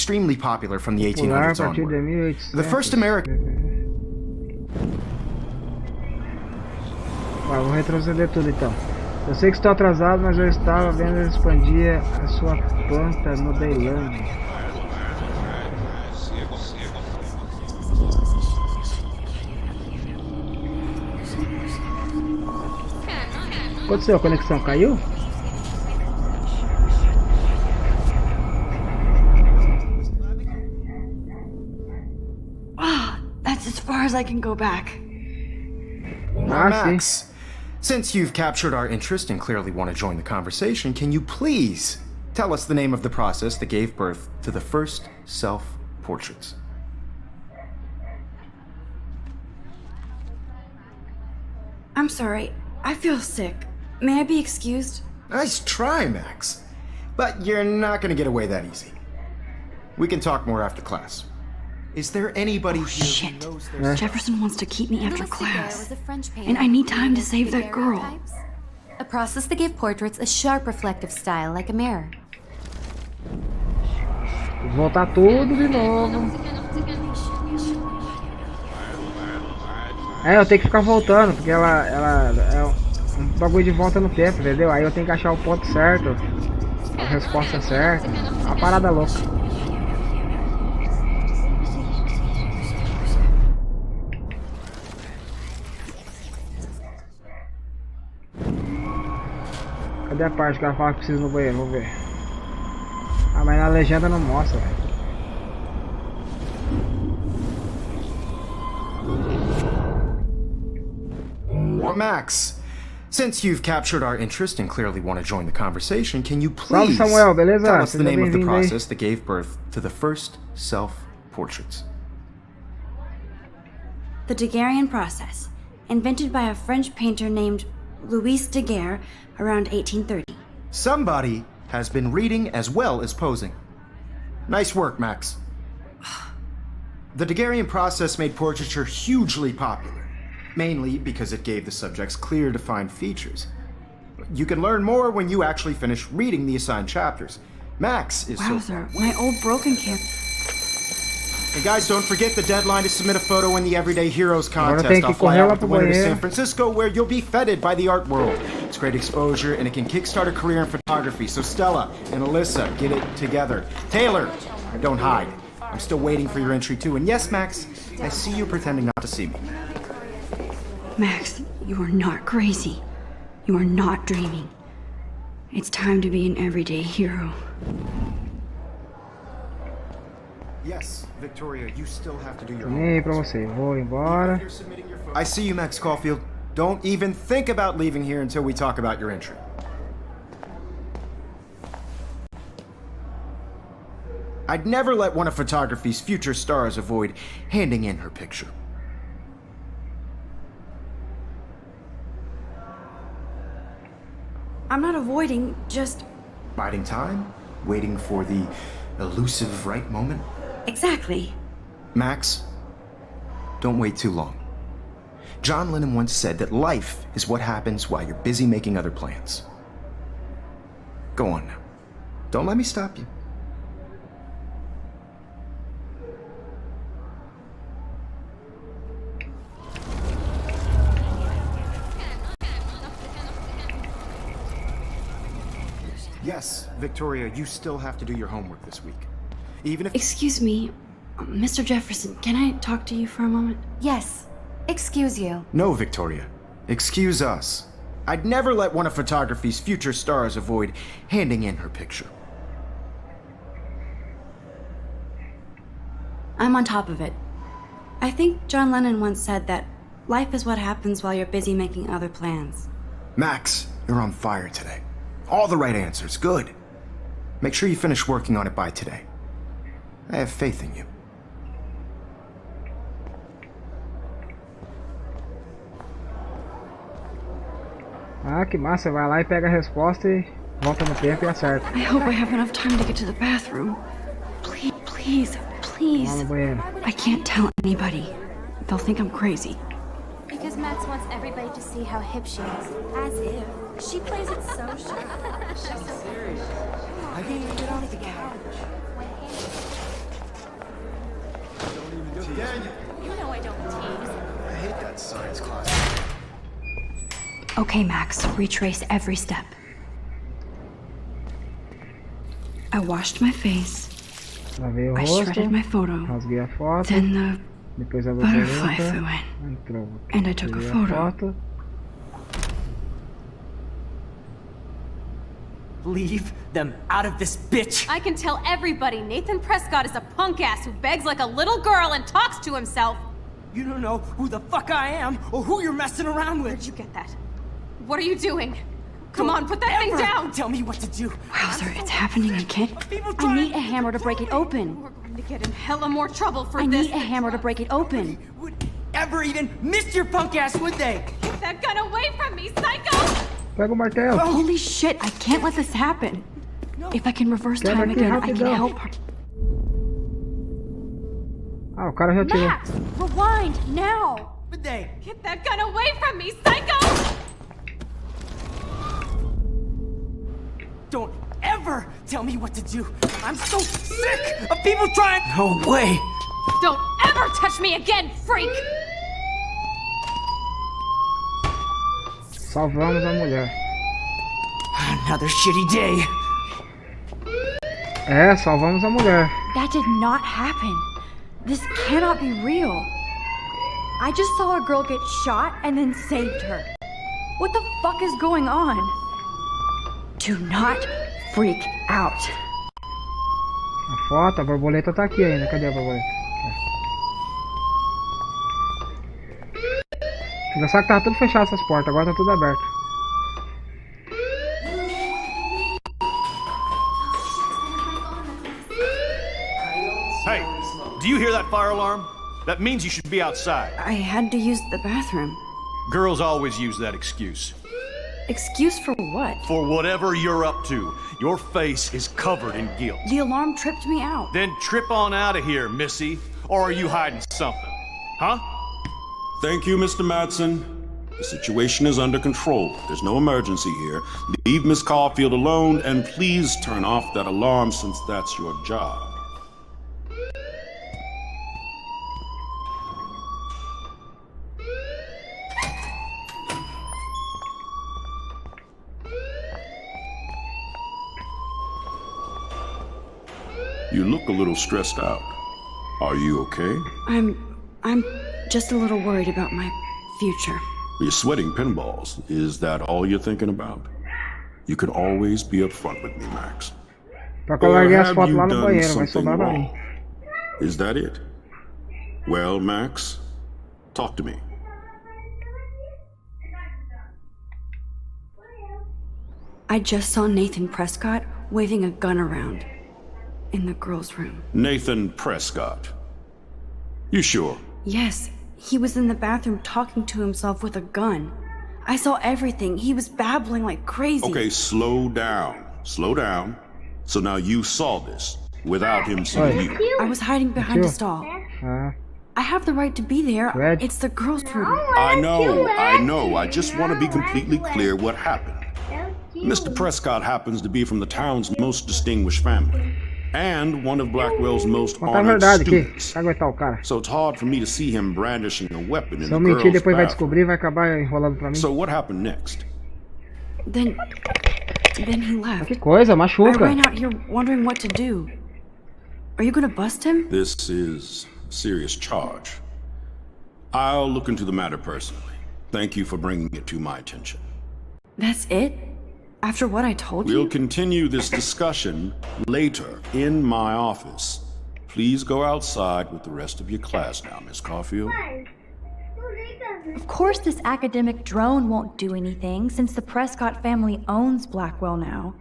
extremely popular from the Popular 1800s a partir de onward. 1800. The first American... Vou retroceder tudo então. Eu sei que estou atrasado, mas eu estava vendo eles expandir a sua planta modelando. O que aconteceu? A conexão caiu? That's as far as I can go back. Max, since you've captured our interest and clearly want to join the conversation, can you please tell us the name of the process that gave birth to the first self-portraits? I'm sorry. I feel sick. May I be excused? Nice try, Max. But you're not going to get away that easy. We can talk more after class. Is there anybody here Shit. who knows there's... Jefferson wants to keep me after Louis Daguerre class. was a French painter And I need time to who save that Daguerre girl. types. A process that gave portraits a sharp reflective style like a mirror. Voltar tudo de novo. Eu tenho que ficar voltando, porque ela é um bagulho de volta no tempo, entendeu? Aí eu tenho que achar o ponto certo, a resposta certa. Uma parada louca. Cadê a parte que ela fala que precisa ir no banheiro? Vamos ver. Ah, mas na legenda não mostra, velho. Max, since you've captured our interest and clearly want to join the conversation, can you please Salve, Samuel, beleza? tell us the Seja name of the bem-vindo aí. process that gave birth to the first self-portraits? The Daguerrean process, invented by a French painter named Louis Daguerre around 1830. Somebody has been reading as well as posing. Nice work, Max. The Daguerrean process made portraiture hugely popular, mainly because it gave the subjects clear, defined features. You can learn more when you actually finish reading the assigned chapters. Max is so far. Wowzer, my old broken camp. And guys, don't forget the deadline to submit a photo in the Everyday Heroes Agora contest. tem que I'll fly correr out lá with the pro winner to banheiro. San Francisco, where you'll be feted by the art world. It's great exposure, and it can kickstart a career in photography. So Stella and Alyssa, get it together. Taylor, don't hide. I'm still waiting for your entry too. And yes, Max, I see you pretending not to see me. Max, you are not crazy. You are not dreaming. It's time to be an everyday hero. Yes, Victoria, you still have to do your Nem aí homework. pra você. Vou embora. I see you, Max Caulfield. Don't even think about leaving here until we talk about your entry. I'd never let one of photography's future stars avoid handing in her picture. I'm not avoiding, just... Biding time? Waiting for the elusive right moment? Exactly. Max, don't wait too long. John Lennon once said that life is what happens while you're busy making other plans. Go on now. Don't let me stop you. Yes, Victoria, you still have to do your homework this week. Even if... Excuse me, Mr. Jefferson, can I talk to you for a moment? Yes. Excuse you. No, Victoria. Excuse us. I'd never let one of photography's future stars avoid handing in her picture. I'm on top of it. I think John Lennon once said that life is what happens while you're busy making other plans. Max, you're on fire today. All the right answers. Good. Make sure you finish working on it by today. I have faith in you. Ah, que massa. Vai lá e pega a resposta e volta no tempo e acerta. I hope I have enough time to get to the bathroom. Please, please, please. Lá no banheiro. I can't tell anybody. They'll think I'm crazy. Because Max wants everybody to see how hip she is. As if. She plays it so sharp. She's serious. I can't even get off the couch. You know I don't tease. I hate that science class. Okay, Max, retrace every step. I washed my face. Lavei o I rosto, shredded my photo. rasguei a foto, Then the depois a butterfly borboleta, flew in. entrou. And I took a Tirei photo. foto. Leave them out of this bitch! I can tell everybody Nathan Prescott is a punk ass who begs like a little girl and talks to himself. You don't know who the fuck I am or who you're messing around with! Where'd you get that? What are you doing? Come on, put that thing Ever down! Tell me what to do! Wowzer, it's happening again. People I trying need a hammer to break it open. We're going to get in hella more trouble for I this. need a hammer to break it open. would ever even miss your punk ass, would they? Get that gun away from me, psycho! Pega o martelo. Holy shit, I can't let this happen. If I can reverse Quebra time aqui, again, I can rapidão. help her. Ah, o cara já tirou. Max, rewind now! Would they? Get that gun away from me, psycho! Don't ever tell me what to do! I'm so sick of people trying— No way! Don't ever touch me again, freak! Salvamos a mulher. Another shitty day. É, salvamos a mulher. That did not happen. This cannot be real. I just saw a girl get shot and then saved her. What the fuck is going on? Do not freak out. A foto, a borboleta tá aqui ainda. Cadê a borboleta? Engraçado que tava tudo fechado essas portas, agora tá tudo aberto. Hey, do you hear that fire alarm? That means you should be outside. I had to use the bathroom. Girls always use that excuse. Excuse for what? For whatever you're up to, your face is covered in guilt. The alarm tripped me out. Then trip on out of here, Missy. Or are you hiding something? Huh? Thank you, Mr. Madsen. The situation is under control. There's no emergency here. Leave Miss Caulfield alone, and please turn off that alarm since that's your job. You look a little stressed out. Are you okay? I'm just a little worried about my future. You're sweating pinballs. Is that all you're thinking about? You can always be upfront with me, Max. Pra que eu larguei as have fotos you lá no done banheiro, vai something sobrar pra mim. wrong? Is that it? Well, Max, talk to me. I just saw Nathan Prescott waving a gun around in the girls' room. Nathan Prescott. You sure? Yes, he was in the bathroom talking to himself with a gun. I saw everything. He was babbling like crazy. Okay, slow down. Slow down. So now you saw this without him seeing you. I was hiding behind a Tio. stall. Ah, I have the right to be there. Red. It's the girls' room. I know. I just want to be completely clear what happened. Mr. Prescott happens to be from the town's most distinguished family and one of Blackwell's most contar a honored verdade aqui. students. Pra aguentar o cara. So it's hard for me to see him brandishing a weapon in Se eu the mentir, girls' depois vai bathroom. descobrir e vai acabar enrolando pra mim. So what happened next? Then he Ah, left. que coisa, I machuca. ran out here wondering what to do. Are you gonna bust him? This is a serious charge. I'll look into the matter personally. Thank you for bringing it to my attention. That's it? After what I told We'll you? continue this discussion later in my office. Please go outside with the rest of your class now, Miss Caulfield. Of course this academic drone won't do anything since the Prescott family owns Blackwell now.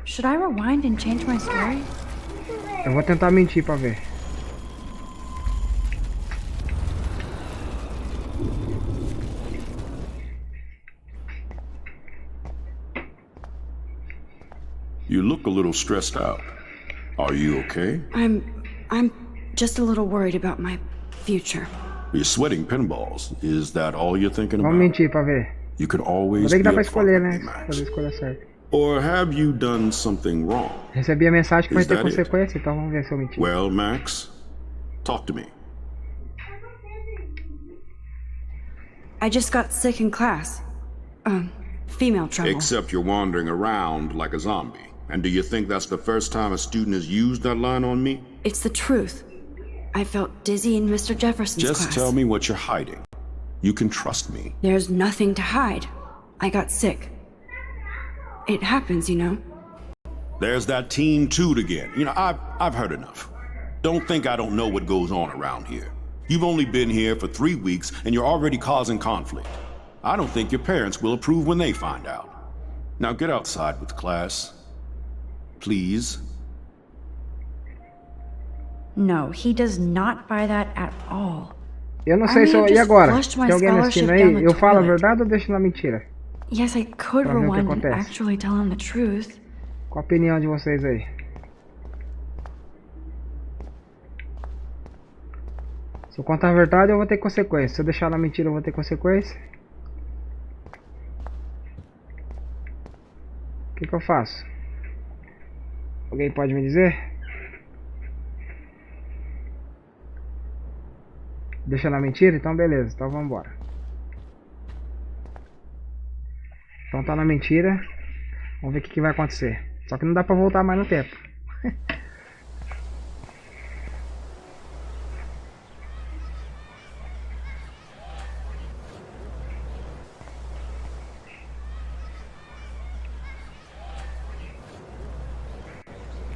Should I rewind and change my story? Eu vou tentar mentir pra ver. You look a little stressed out. Are you okay? I'm just a little worried about my future. You're sweating pinballs. Is that all you're thinking Vamos about? mentir pra ver. You can Vou always ter be que dar pra upfront escolher, with né? me, Max. Fazer a escolha certa. Or have you done something wrong? Recebi a mensagem que vai Is ter that it? consequência, então vamos ver se eu mentir. Well, Max, talk to me. I just got sick in class. Female trouble. Except you're wandering around like a zombie. And do you think that's the first time a student has used that line on me? It's the truth. I felt dizzy in Mr. Jefferson's class. Just tell me what you're hiding. You can trust me. There's nothing to hide. I got sick. It happens, you know. There's that Team Toot again. You know, I've heard enough. Don't think I don't know what goes on around here. You've only been here for 3 weeks and you're already causing conflict. I don't think your parents will approve when they find out. Now get outside with class. Please. No, he does not buy that at all. Eu não sei se eu... E agora? Tem alguém me assistindo aí? Eu falo a verdade ou deixo na mentira? Yes, I could rewind and actually tell him the truth. Qual a opinião de vocês aí? Se eu contar a verdade, eu vou ter consequência. Se eu deixar na mentira, eu vou ter consequência. O que eu faço? Alguém pode me dizer? Deixa na mentira? Então beleza, então vamos embora. Então tá na mentira. Vamos ver o que vai acontecer. Só que não dá pra voltar mais no tempo.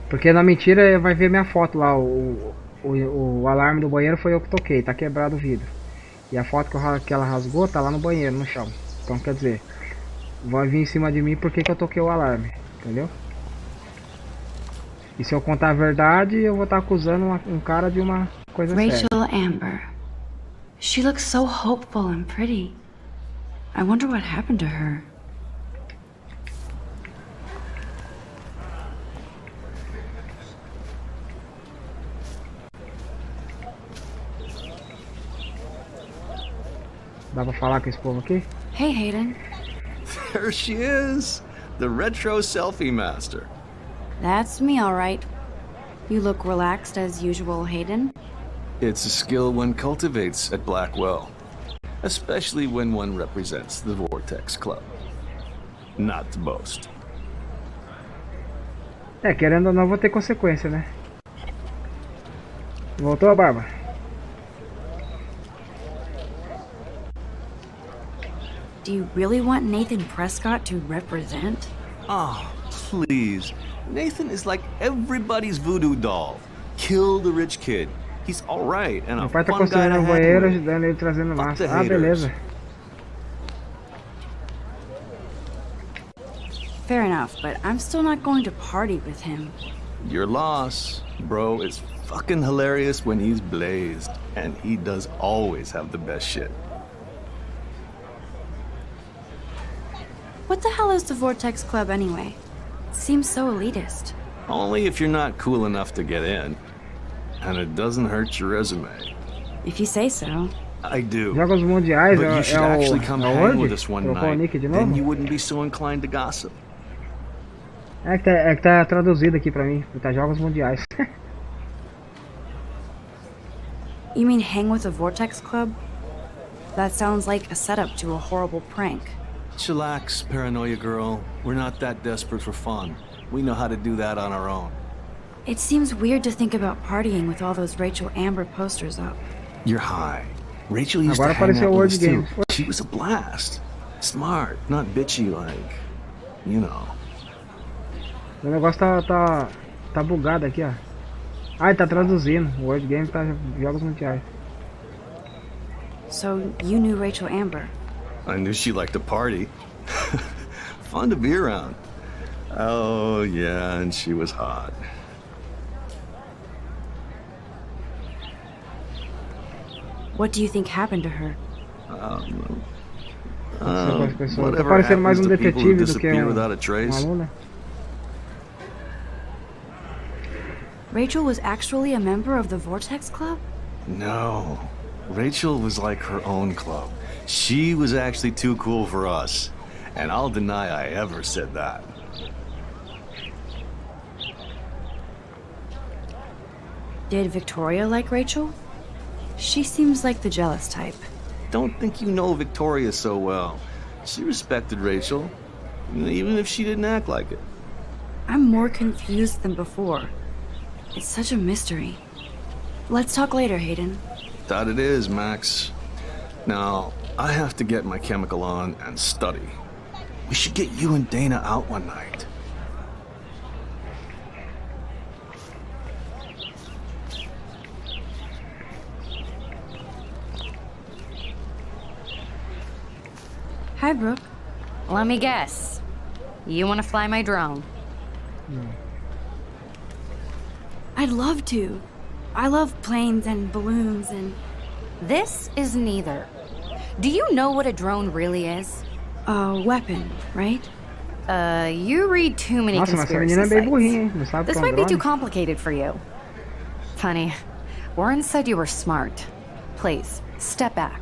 Porque na mentira vai ver minha foto lá. O alarme do banheiro foi eu que toquei. Tá quebrado o vidro. E a foto que ela rasgou tá lá no banheiro, no chão. Então quer dizer, vai vir em cima de mim porque que eu toquei o alarme. Entendeu? E se eu contar a verdade, eu vou estar acusando um cara de uma coisa séria. Rachel Amber. She looks so hopeful and pretty. I wonder what happened to her. Dá pra falar com esse povo aqui? Hey, Hayden. There she is, the retro selfie master. That's me, all right. You look relaxed as usual, Hayden. It's a skill one cultivates at Blackwell, especially when one represents the Vortex Club. Not to boast. É, querendo ou não, vou ter consequência, né? Voltou a barba? Do you really want Nathan Prescott to represent? Oh, please. Nathan is like everybody's voodoo doll. Kill the rich kid. He's alright and a Meu pai tá fun guy construindo to um hang banheiro, with. ajudando ele trazendo massa. the Ah, haters. beleza. Fair enough, but I'm still not going to party with him. Your loss, bro, is fucking hilarious when he's blazed. And he does always have the best shit. What the hell is the Vortex Club anyway? Seems so elitist. Only if you're not cool enough to get in. And it doesn't hurt your resume. If you say so. I do. Jogos Mundiais But you should actually come é hang onde? with us one Trocou o night. nick de Then novo? you wouldn't be so inclined to gossip. É que tá traduzido aqui pra mim. Tá Jogos Mundiais. You mean hang with the Vortex Club? That sounds like a setup to a horrible prank. Chillax, paranoia girl. We're not that desperate for fun. We know how to do that on our own. It seems weird to think about partying with all those Rachel Amber posters up. You're high. Rachel used Agora to hang apareceu out o with Word us too. Games. She was a blast. Smart, not bitchy like, you know. O negócio tá bugado aqui, ó. Ah, ele tá traduzindo. O Word Game tá Jogos Mundiais. So you knew Rachel Amber. I knew she liked to party. Fun to be around. Oh, yeah, and she was hot. What do you think happened to her? Tá Whatever parecendo mais happens to people who detetive do que disappear without a trace. aluna. Rachel was actually a member of the Vortex Club? No. Rachel was like her own club. She was actually too cool for us. And I'll deny I ever said that. Did Victoria like Rachel? She seems like the jealous type. don't think you know Victoria so well. She respected Rachel, even if she didn't act like it. I'm more confused than before. It's such a mystery. Let's talk later, Hayden. That it is, Max. Now, I have to get my chemical on and study. We should get you and Dana out one night. Hi, Brooke. Let me guess. You want to fly my drone? I'd love to. I love planes and balloons and... This is neither. Do you know what a drone really is? a weapon, right? You read too many Nossa, mas essa conspiracy menina é bem sites. burrinha, hein? Não sabe This o might be too drone. complicated for you. Funny. Warren said you were smart. Please, step back.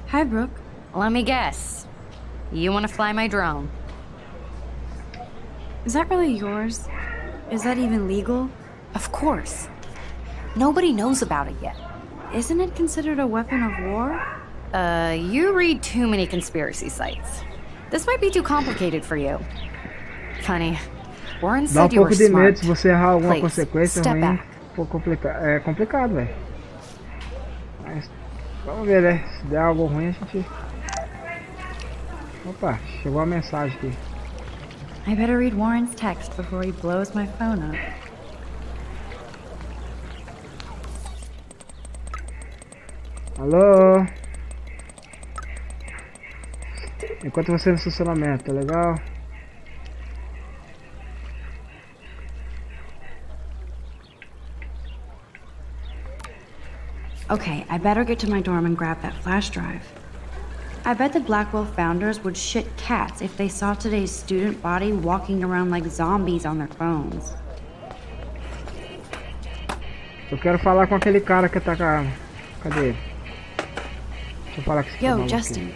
Hi, Brooke. Let me guess. You want to fly my drone? Is that really yours? Is that even legal? Of course. Nobody knows about it yet. Isn't it considered a weapon of war? You read too many conspiracy sites. This might be too complicated for you. Funny. Warren Dá said you were pouco de medo smart. se você errar alguma Please, consequência step ruim. back. É complicado, velho. Mas vamos ver, né? Se der algo ruim, a gente... Opa, chegou a mensagem aqui. I better read Warren's text before he blows my phone up. Alô? Enquanto você no estacionamento, tá legal? Okay, I better get to my dorm and grab that flash drive. I bet the Blackwell founders would shit cats if they saw today's student body walking around like zombies on their phones. Eu quero falar com aquele cara que tá com a... Cadê ele? Deixa eu falar com esse Yo, maluco Justin. aqui.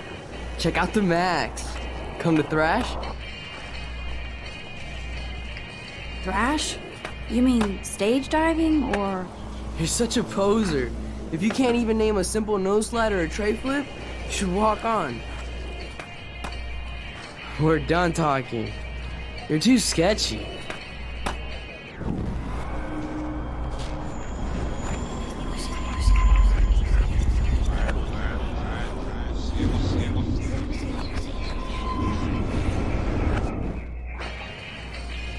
Check out the Max. Come to thrash? Thrash? You mean stage diving or... You're such a poser. If you can't even name a simple nose slide or a tray flip, you should walk on. We're done talking. You're too sketchy.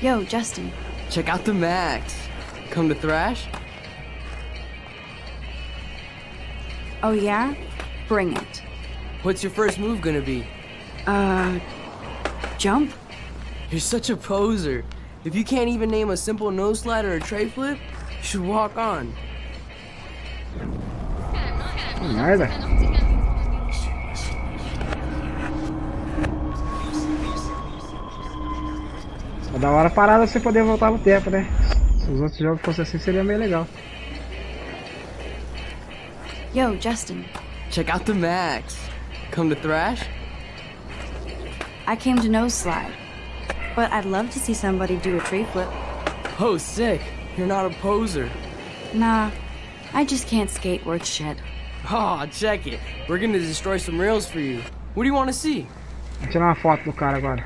Yo, Justin. Check out the Max. Come to thrash? Oh yeah? Bring it. What's your first move gonna be? Jump? You're such a poser. If you can't even name a simple nose slide or a tray flip, you should walk on. Merda. É da hora parada você poder voltar no tempo, né? Se os outros jogos fossem assim, seria meio legal. Yo, Justin. Check out the Max. Come to thrash? I came to nose slide. But I'd love to see somebody do a tree flip. Oh, sick. You're not a poser. Nah, I just can't skate worth shit. Oh, check it. We're gonna destroy some rails for you. What do you want to see? Vou tirar uma foto do cara agora.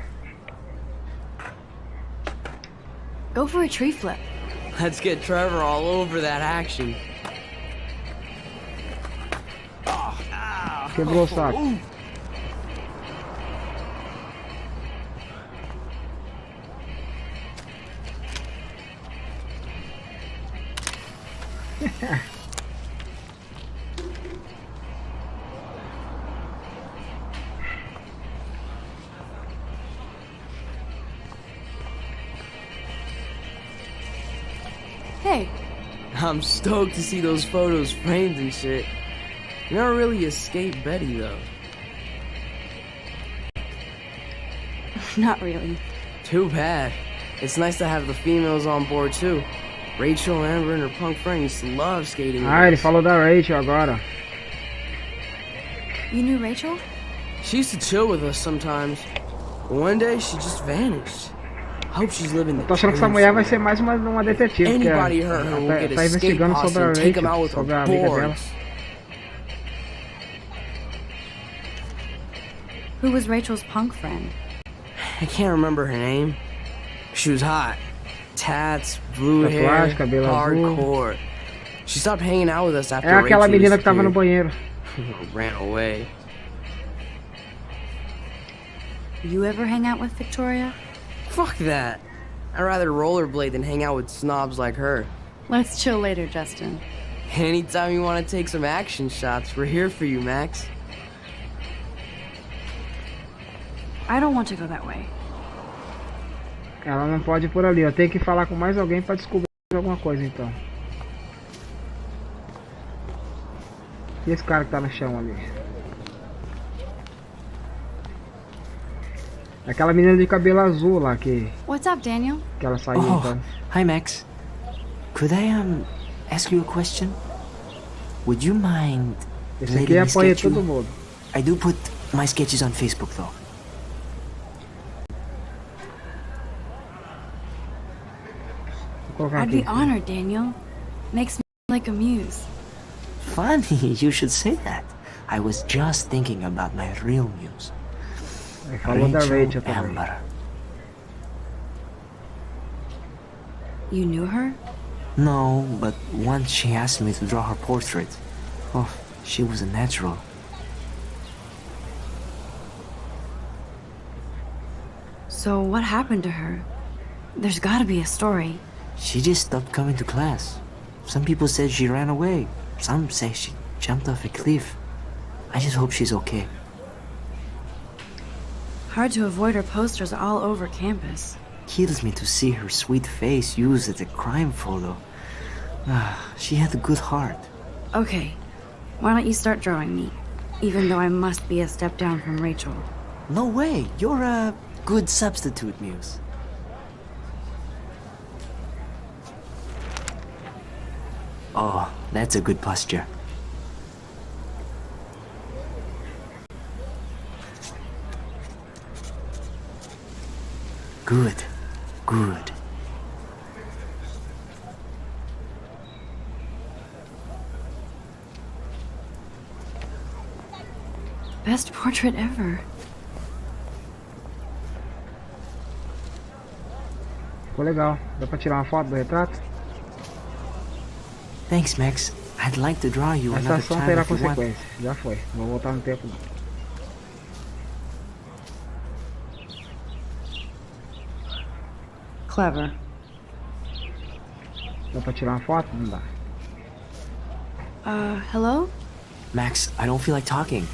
Go for a tree flip. Let's get Trevor all over that action. Quebrou o saco. Hey, I'm stoked to see those photos framed and shit. You never really escaped Betty, though. not really. Too bad. It's nice to have the females on board too. Rachel, Amber, and her punk friend used to love skating with Ah, ele us. falou da Rachel agora. You knew Rachel? She used to chill with us sometimes. But one day, she just vanished. I hope she's living the Tô achando que essa mulher vai ser mais uma detetive. Porque Anybody hurt her will tá, get a tá skate investigando posse sobre a and take him out Rachel, with sobre a her amiga dela. boards. Who was Rachel's punk friend? I can't remember her name. She was hot. Tats, blue hair, Tatuagem, cabelo azul. hardcore. She stopped hanging out with us after É aquela Rachel menina que tava no disappeared. banheiro. Ran away. You ever hang out with Victoria? Fuck that. I'd rather rollerblade than hang out with snobs like her. Let's chill later, Justin. Anytime you want to take some action shots, we're here for you, Max. I don't want to go that way. Ela não pode ir por ali. Eu tenho que falar com mais alguém pra descobrir alguma coisa então. E esse cara que tá no chão ali? Aquela menina de cabelo azul lá que What's up, Daniel? ela saiu Oh, então. hi Max. Could I ask you a question? Would you mind Esse letting aqui me apoia sketch todo you? mundo. I do put my sketches on Facebook though. Vou colocar I'd be aqui. honored, Daniel. Makes me like a muse. Funny, you should say that. I was just thinking about my real muse. Aí falou da Rachel também. Amber. You knew her? No, but once she asked me to draw her portrait. Oh, she was a natural. So what happened to her? There's gotta be a story. She just stopped coming to class. Some people said she ran away. Some say she jumped off a cliff. I just hope she's okay. Hard to avoid her posters all over campus. Kills me to see her sweet face used as a crime photo. Ah, she had a good heart. Okay, why don't you start drawing me? Even though I must be a step down from Rachel. No way, you're a good substitute, Muse. Oh, that's a good posture. Good, good. Best portrait ever. Ficou legal. Dá pra tirar uma foto do retrato? Thanks, Max. I'd like to draw you Essa another ação time terá if you want. consequência. Já foi. Não vou voltar no tempo não. Clever. Dá pra tirar uma foto? Não dá. Hello? Max, I don't feel like talking.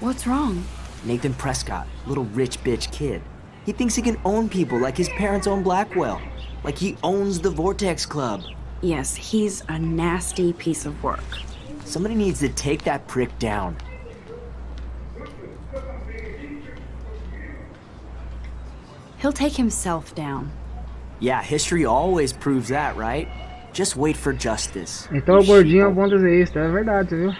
What's wrong? Nathan Prescott, little rich bitch kid. He thinks he can own people like his parents own Blackwell. Like he owns the Vortex Club. Yes, he's a nasty piece of work. Somebody needs to take that prick down. He'll take himself down. Yeah, history always proves that, right? Just wait for justice. Então o gordinho é um bom desenhista. É verdade, viu?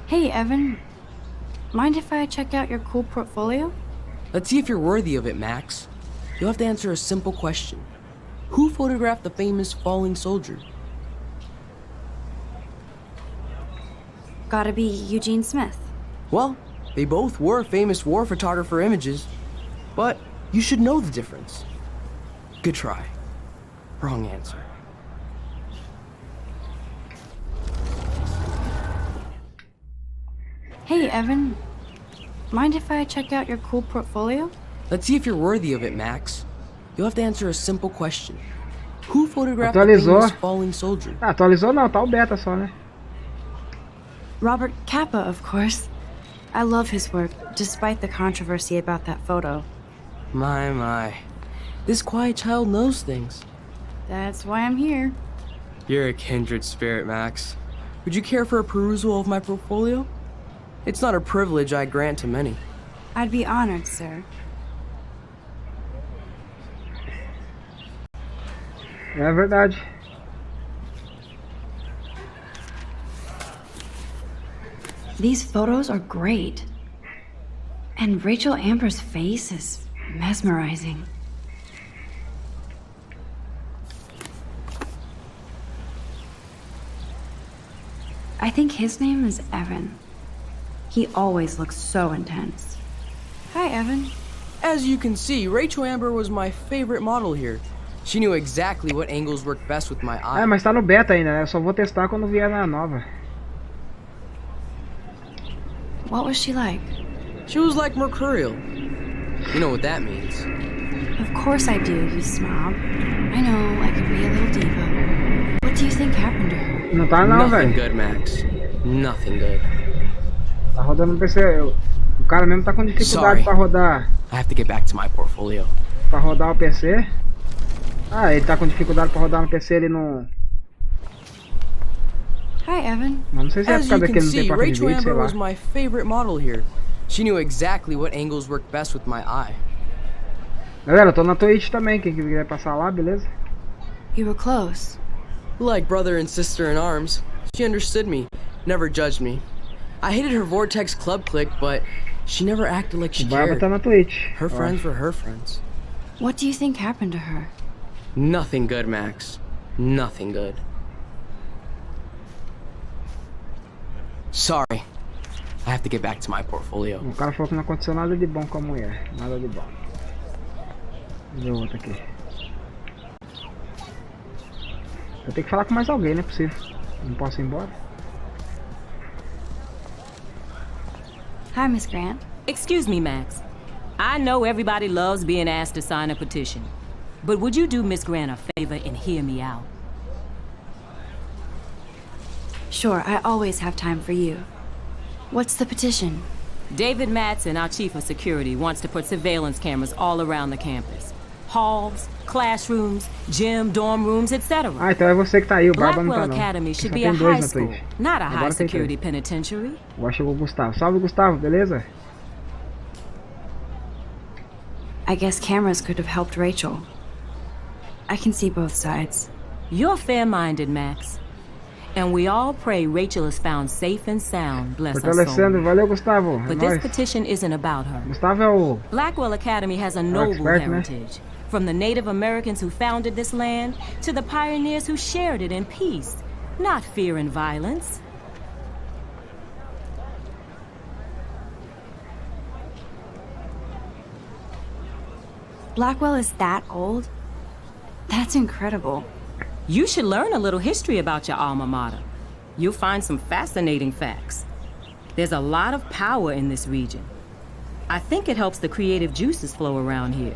Hey, Evan. Mind if I check out your cool portfolio? Let's see if you're worthy of it, Max. You'll have to answer a simple question. Who photographed the famous falling soldier? Gotta be Eugene Smith. Well, they both were famous war photographer images, but you should know the difference. Good try. Wrong answer. Hey, Evan. Mind if I check out your cool portfolio? Let's see if you're worthy of it, Max. You'll have to answer a simple question. Who photographed the Atualizou. famous falling soldier? Ah, atualizou não, tá o beta só, né? Robert Capa, of course. I love his work, despite the controversy about that photo. My. This quiet child knows things. That's why I'm here. You're a kindred spirit, Max. Would you care for a perusal of my portfolio? It's not a privilege I grant to many. I'd be honored, sir. É verdade. These photos are great. And Rachel Amber's face is mesmerizing. I think his name is Evan. He always looks so intense. Hi, Evan. As you can see, Rachel Amber was my favorite model here. She knew exactly what angles worked best with my eye. É, mas tá no beta ainda, né? Eu só vou testar quando vier na nova. What was she like? She was like mercurial. You know what that means. Of course I do, you snob. I know, I can be a little diva. What do you think happened to her? Não tá não, Nothing velho. good, Max. Nothing good. Tá rodando no PC. O cara mesmo tá com dificuldade Sorry. pra rodar. I have to get back to my portfolio. Pra rodar o PC. Ah, ele tá com dificuldade pra rodar no PC, ele não... Hi, Evan. Mas não sei se é por As you causa can que ele não tem see, placa de Rachel vídeo, sei Amber lá. was my favorite model here. She knew exactly what angles worked best with my eye. Galera, eu tô na Twitch também, quem quiser passar lá, beleza? You were close. Like brother and sister in arms, she understood me, never judged me. I hated her Vortex Club clique, but she never acted like she O Barba cared. tá na Twitch. Her eu friends acho. were her friends. What do you think happened to her? Nothing good, Max. Nothing good. Sorry. I have to get back to my portfolio. O cara falou que não aconteceu nada de bom com a mulher. Nada de bom. Vamos ver o outro aqui. Eu tenho que falar com mais alguém, não é possível. Não posso ir embora. Hi, Miss Grant. Excuse me, Max. I know everybody loves being asked to sign a petition. But would you do Miss Grant a favor and hear me out? Sure, I always have time for you. What's the petition? David Matson, our chief of security, wants to put surveillance cameras all around the campus. Halls, classrooms, gym, dorm rooms, etc. Ah, então é você que tá aí, o Barba não tá Blackwell não. Academy Só should be tem a dois high na school, Twitch. not a high Agora tem security três. penitentiary. Agora chegou o Gustavo. Salve, Gustavo, beleza? I guess cameras could have helped Rachel. I can see both sides. You're fair-minded, Max. And we all pray Rachel is found safe and sound, bless her Fortalecendo, soul. valeu, Gustavo. É But this nóis. petition isn't about her. Gustavo é o... Blackwell Academy has a noble expert, né? heritage. From the Native Americans who founded this land to the pioneers who shared it in peace, not fear and violence. Blackwell is that old? That's incredible. You should learn a little history about your alma mater. You'll find some fascinating facts. There's a lot of power in this region. I think it helps the creative juices flow around here.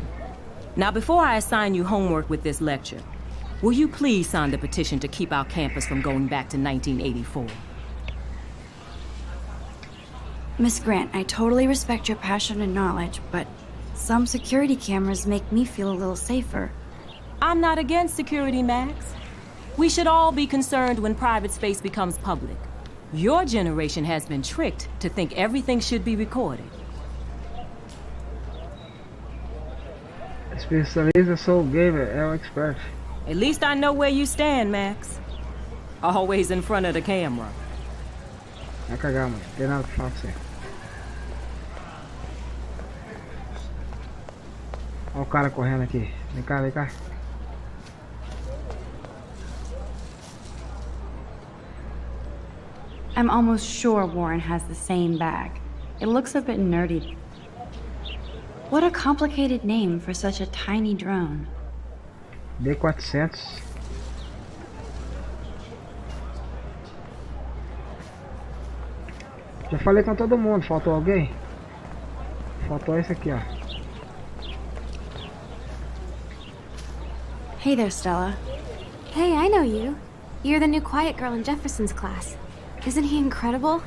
Now, before I assign you homework with this lecture, will you please sign the petition to keep our campus from going back to 1984? Miss Grant, I totally respect your passion and knowledge, but some security cameras make me feel a little safer. I'm not against security, Max. We should all be concerned when private space becomes public. Your generation has been tricked to think everything should be recorded. Especialista, sou gamer, é o expert. At least I know where you stand, Max. Always in front of the camera. Vai cagar, mano. Não tem nada pra falar pra você. Olha o cara correndo aqui. Vem cá, vem cá. I'm almost sure Warren has the same bag. It looks a bit nerdy. What a complicated name for such a tiny drone. D400. Já falei com todo mundo. Faltou alguém? Faltou esse aqui, ó. Hey there, Stella. Hey, I know you. You're the new quiet girl in Jefferson's class. Isn't he incredible?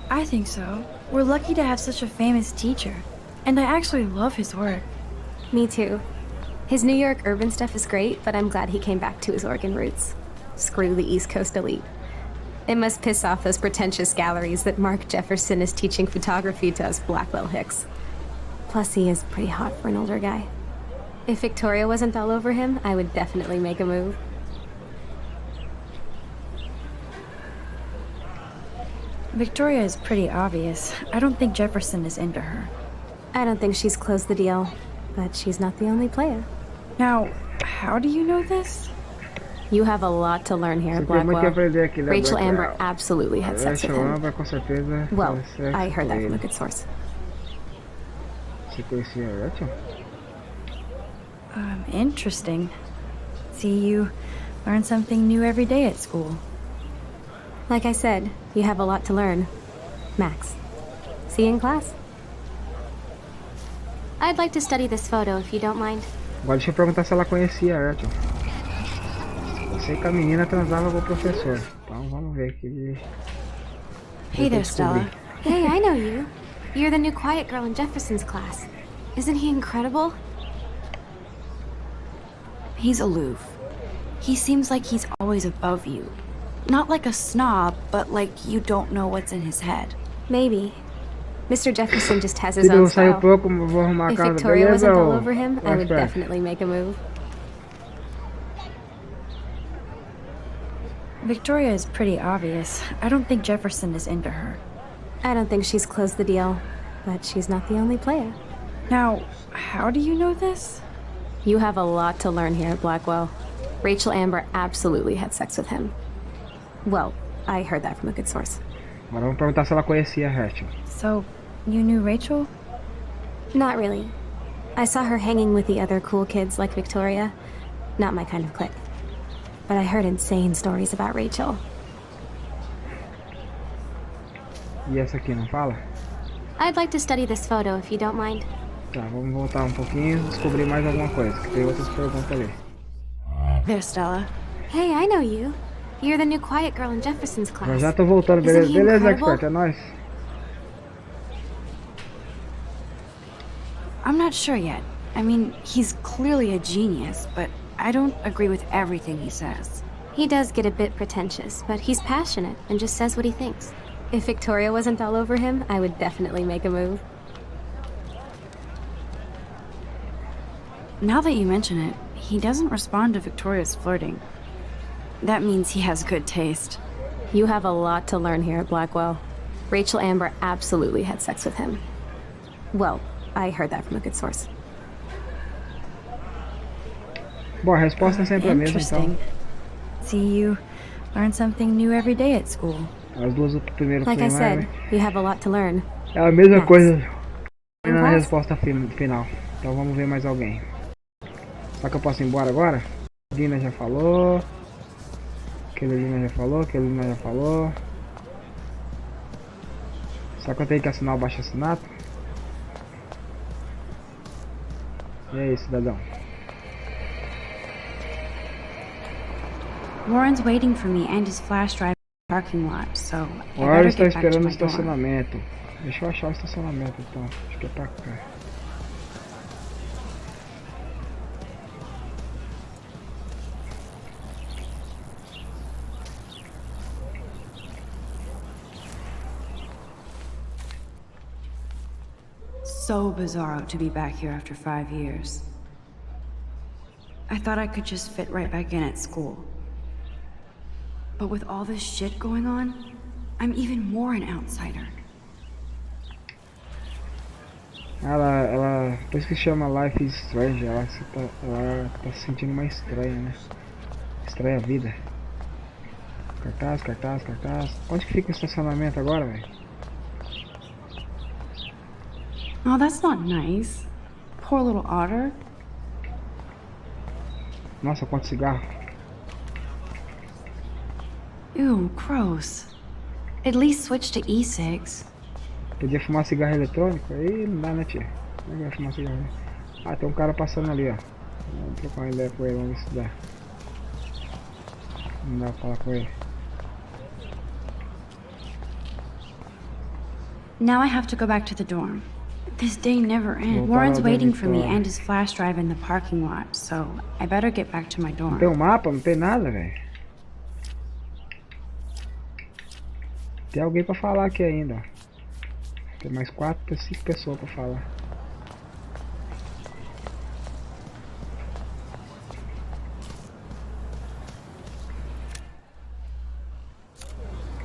I think so. We're lucky to have such a famous teacher. And I actually love his work. Me too. His New York urban stuff is great, but I'm glad he came back to his Oregon roots. Screw the East Coast elite. It must piss off those pretentious galleries that Mark Jefferson is teaching photography to us Blackwell hicks. Plus, he is pretty hot for an older guy. If Victoria wasn't all over him, I would definitely make a move. Victoria is pretty obvious. I don't think Jefferson is into her. I don't think she's closed the deal, but she's not the only player. Now, how do you know this? You have a lot to learn here at Blackwell. Rachel Amber absolutely had sex with him. Well, I heard that from a good source. Interesting. See, you learn something new every day at school. Like I said, you have a lot to learn. Max, see you in class. I'd like to study this photo, if you don't mind. Agora deixa eu perguntar se ela conhecia a Rachel. Eu sei que a menina transava com o professor. Então vamos ver aqui. Hey there, Stella. Hey, I know you. You're the new quiet girl in Jefferson's class. Isn't he incredible? He's aloof. He seems like he's always above you. Not like a snob, but like you don't know what's in his head. Maybe. Mr. Jefferson just has his own style. If Victoria wasn't all over him, I would definitely make a move. Victoria is pretty obvious. I don't think Jefferson is into her. I don't think she's closed the deal, but she's not the only player. Now, how do you know this? You have a lot to learn here at Blackwell. Rachel Amber absolutely had sex with him. Well, I heard that from a good source. Agora vamos perguntar se ela conhecia a Rachel. So, you knew Rachel? Not really. I saw her hanging with the other cool kids like Victoria. Not my kind of clique. But I heard insane stories about Rachel. E essa aqui não fala? I'd like to study this photo, if you don't mind. Tá, vamos voltar um pouquinho e descobrir mais alguma coisa, que tem outras perguntas ali. There, Stella. Hey, I know you. You're the new quiet girl in Jefferson's class. Eu já tô voltando, beleza? Beleza, expert, é nóis. I'm not sure yet. I mean, he's clearly a genius, but I don't agree with everything he says. He does get a bit pretentious, but he's passionate and just says what he thinks. If Victoria wasn't all over him, I would definitely make a move. Now that you mention it, he doesn't respond to Victoria's flirting. That means he has good taste. You have a lot to learn here at Blackwell. Rachel Amber absolutely had sex with him. Well, I heard that from a good source. Bom, a resposta é sempre a mesma, então. See, you learn something new every day at school. As duas do primeiro Like I said, you have a lot to learn. É a mesma coisa na resposta final. Então vamos ver mais alguém. Será que eu posso ir embora agora? Dina já falou. Aquele já falou, aquele já falou. Só que eu tenho que assinar o baixo assinato. E aí, cidadão? Warren's waiting for me and his flash drive in the parking lot, so I Warren better está get back to esperando o my dorm. estacionamento. Deixa eu achar o estacionamento então. Acho que é pra cá. So bizarro to be back here after 5 years. I thought I could just fit right back in at school. But with all this shit going on, I'm even more an outsider. Ela, por isso que chama Life is Strange, ela tá se sentindo mais estranha, né? Estranha a vida. Cartaz, cartaz, cartaz. Onde que fica o estacionamento agora, velho? Oh, that's not nice. Poor little otter. Nossa, quanto cigarro. Ew, gross. At least switch to e-cigs. Podia fumar cigarro eletrônico? Aí não dá, né, tia? Não vai fumar cigarro. Ah, tem um cara passando ali, ó. Vamos trocar uma ideia com ele, vamos ver se dá. Não dá pra falar com ele. Now I have to go back to the dorm. This day never ends. Warren's waiting for me and his flash drive in the parking lot, so I better get back to my dorm. Não tem um mapa, não tem nada, velho. Tem alguém pra falar aqui ainda, ó. Tem mais 4, 5 pessoas pra falar.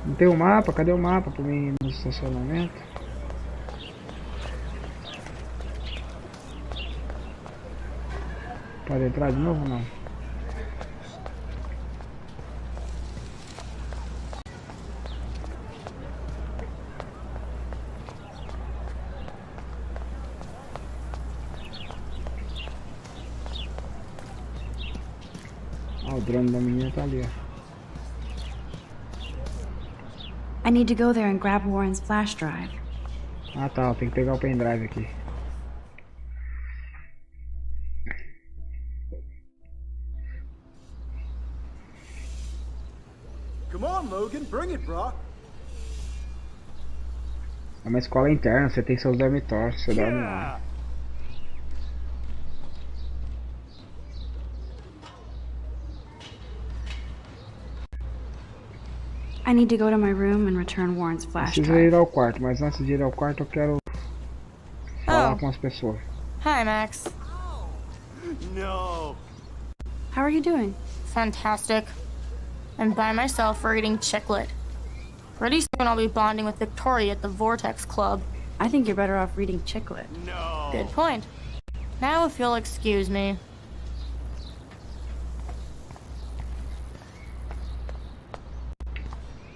Não tem um mapa? Cadê o mapa pra mim ir no estacionamento? Pode entrar de novo ou não? Ah, o drone da menina tá ali, ó. I need to go there and grab Warren's flash drive. Ah tá, tem que pegar o pendrive aqui. Come on, Logan, bring it, bro. É uma escola interna, você tem seus dormitórios, você dorme lá. I need to go to my room and return Warren's flash Preciso drive. ir ao quarto, mas antes de ir ao quarto eu quero falar com as pessoas. Hi, Max. No. How are you doing? Fantastic. I'm by myself reading Chicklet. Pretty soon I'll be bonding with Victoria at the Vortex Club. I think you're better off reading Chicklet. No. Good point. Now if you'll excuse me.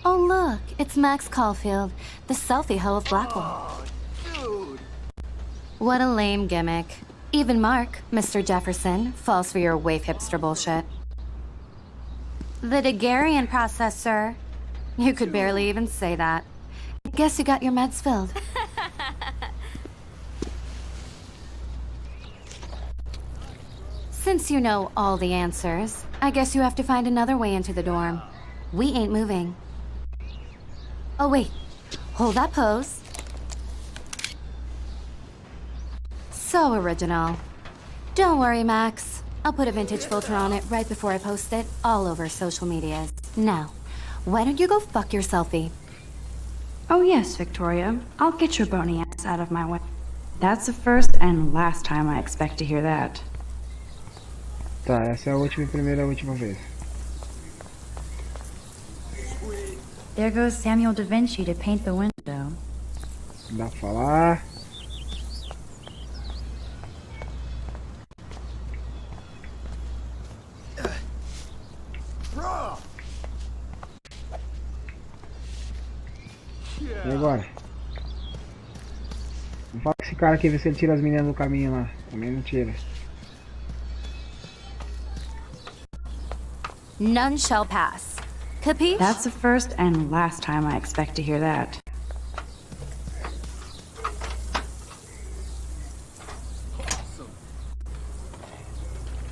Oh look, it's Max Caulfield, the selfie hoe of Blackwell. Dude. What a lame gimmick. Even Mark, Mr. Jefferson, falls for your waif hipster bullshit. The Daguerrean process, sir. You could barely even say that. I guess you got your meds filled. Since you know all the answers, I guess you have to find another way into the dorm. We ain't moving. Oh wait, hold that pose. So original. Don't worry, Max. I'll put a vintage filter on it right before I post it all over social medias. Now, why don't you go fuck your selfie? Oh yes, Victoria. I'll get your bony ass out of my way. That's the first and last time I expect to hear that. Tá, essa é a última e primeira última vez. There goes Samuel da Vinci to paint the window. Dá pra falar. E agora? Vamos falar com esse cara aqui, ver se ele tira as meninas do caminho lá. Também não tira. None shall pass. Capiche? That's the first and last time I expect to hear that.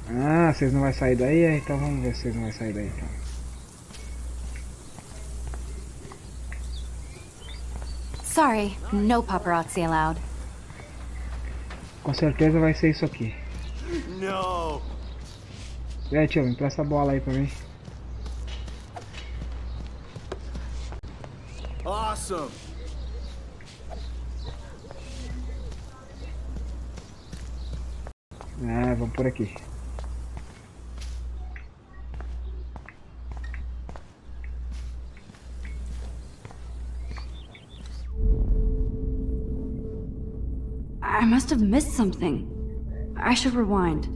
Ah, vocês não vão sair daí? Então vamos ver se vocês não vão sair daí então. Sorry, no paparazzi allowed. Com certeza vai ser isso aqui. No. E aí, tio, me empresta a bola aí pra mim. Awesome. Ah, vamos por aqui. I must have missed something. I should rewind.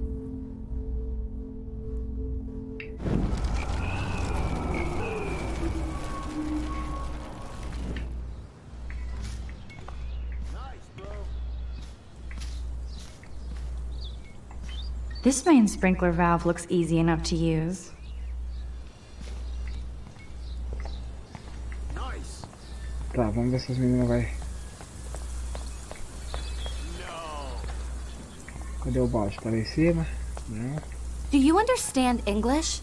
This main sprinkler valve looks easy enough to use. Nice. Tá, vamos ver se as meninas vai. Cadê o balde? Tá lá em cima? Não. Do you understand English?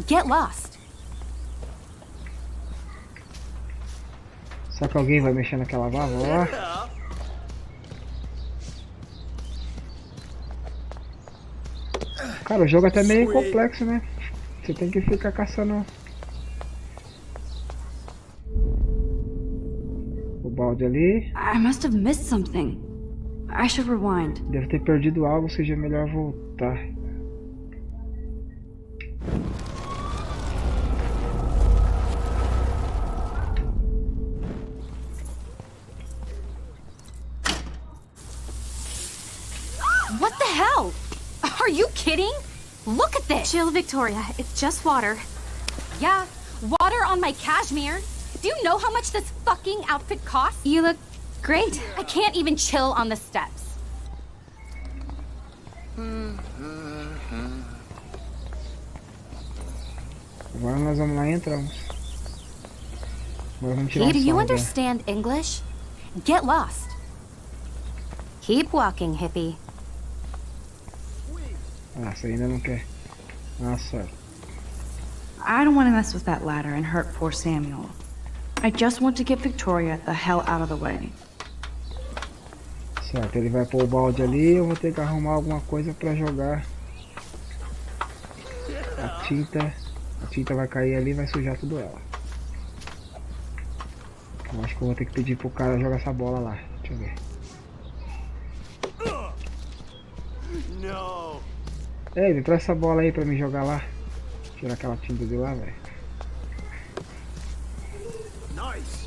Get lost. Será que alguém vai mexer naquela válvula lá? Cara, o jogo é até meio complexo, né? Você tem que ficar caçando o balde ali. I must have missed something. I should rewind. Deve ter perdido algo, seja melhor voltar. What the hell? Are you kidding? Look at this! Chill, Victoria. It's just water. Yeah, water on my cashmere. Do you know how much this fucking outfit costs? You look great. I can't even chill on the steps. Agora nós vamos lá e entramos. Agora vamos tirar Hey, do um you som, understand English? Get lost. Keep walking, hippie. Ah, você ainda não quer. Ah, sorry. I don't want to mess with that ladder and hurt poor Samuel. I just want to get Victoria the hell out of the way. Certo, ele vai pôr o balde ali, eu vou ter que arrumar alguma coisa pra jogar. A tinta vai cair ali e vai sujar tudo ela. Eu acho que eu vou ter que pedir pro cara jogar essa bola lá. Deixa eu ver. No. Ei, me presta essa bola aí pra me jogar lá. Tirar aquela tinta de lá, velho. Nice.